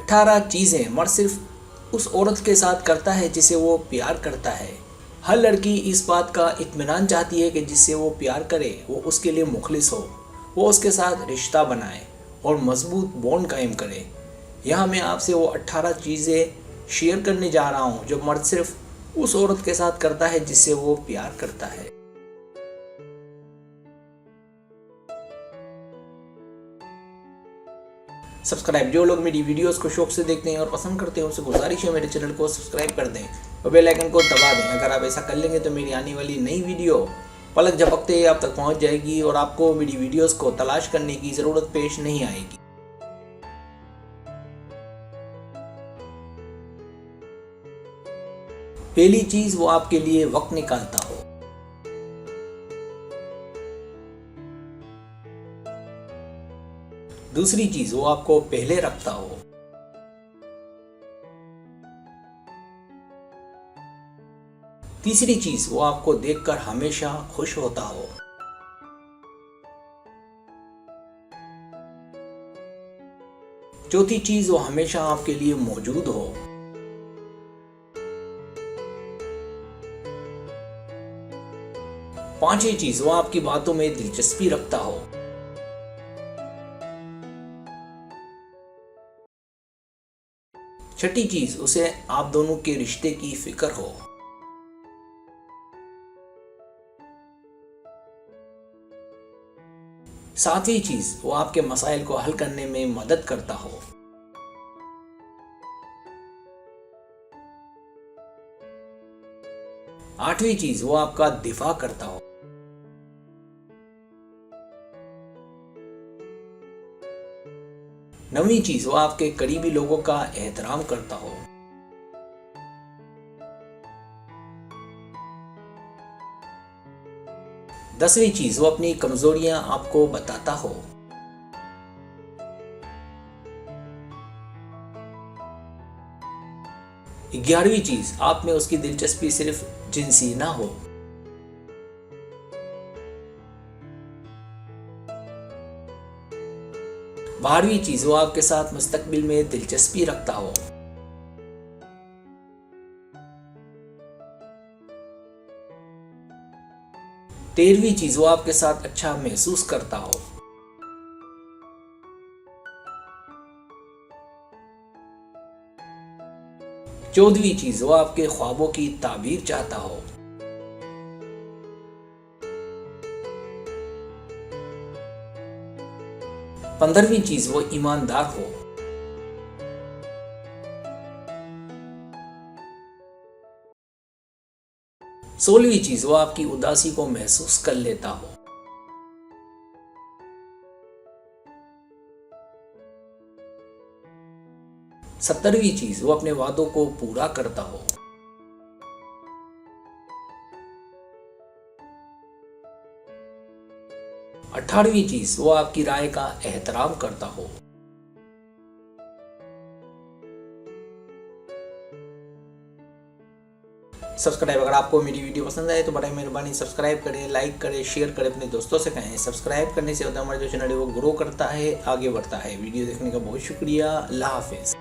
18 चीज़ें मर्द सिर्फ उस औरत के साथ करता है जिसे वो प्यार करता है। हर लड़की इस बात का इत्मीनान चाहती है कि जिससे वो प्यार करे वो उसके लिए मुखलिस हो, वो उसके साथ रिश्ता बनाए और मजबूत बॉन्ड कायम करे। यहाँ मैं आपसे वो 18 चीज़ें शेयर करने जा रहा हूँ जो मर्द सिर्फ उस औरत के साथ करता है जिससे वो प्यार करता है। सब्सक्राइब, जो लोग मेरी वीडियोस को शौक से देखते हैं और पसंद करते हैं उनसे गुजारिश है मेरे चैनल को सब्सक्राइब कर दें और बेल आइकन को दबा दें। अगर आप ऐसा कर लेंगे तो मेरी आने वाली नई वीडियो पलक झपकते ही आप तक पहुंच जाएगी और आपको मेरी वीडियोस को तलाश करने की ज़रूरत पेश नहीं आएगी। पहली चीज़, वो आपके लिए वक्त निकालता हो। दूसरी चीज़, वो आपको पहले रखता हो। तीसरी चीज़, वो आपको देखकर हमेशा खुश होता हो। चौथी चीज़, वो हमेशा आपके लिए मौजूद हो। पांचवी चीज़, वो आपकी बातों में दिलचस्पी रखता हो। छठी चीज, उसे आप दोनों के रिश्ते की फिक्र हो। सातवीं चीज, वो आपके मसाइल को हल करने में मदद करता हो। आठवीं चीज, वो आपका दिफा करता हो। नवीं चीज, वो आपके करीबी लोगों का एहतराम करता हो। दसवीं चीज, वो अपनी कमजोरियां आपको बताता हो। 11वीं चीज, आप में उसकी दिलचस्पी सिर्फ जिनसी ना हो। 12वीं चीज, वो आपके साथ मुस्तकबिल में दिलचस्पी रखता हो। 13वीं चीज, वो आपके साथ अच्छा महसूस करता हो। 14वीं चीज, वो आपके ख्वाबों की ताबीर चाहता हो। 15वीं चीज, वो ईमानदार हो। 16वीं चीज, वो आपकी उदासी को महसूस कर लेता हो। 17वीं चीज, वो अपने वादों को पूरा करता हो। 18वीं चीज, वो आपकी राय का एहतराम करता हो। 'सब्सक्राइब' अगर आपको मेरी वीडियो पसंद आए तो बड़ी मेहरबानी सब्सक्राइब करें, लाइक करें, शेयर करें, अपने दोस्तों से कहें। सब्सक्राइब करने से होता है हमारा जो चैनल है वो ग्रो करता है, आगे बढ़ता है। वीडियो देखने का बहुत शुक्रिया। अल्लाह हाफिज़।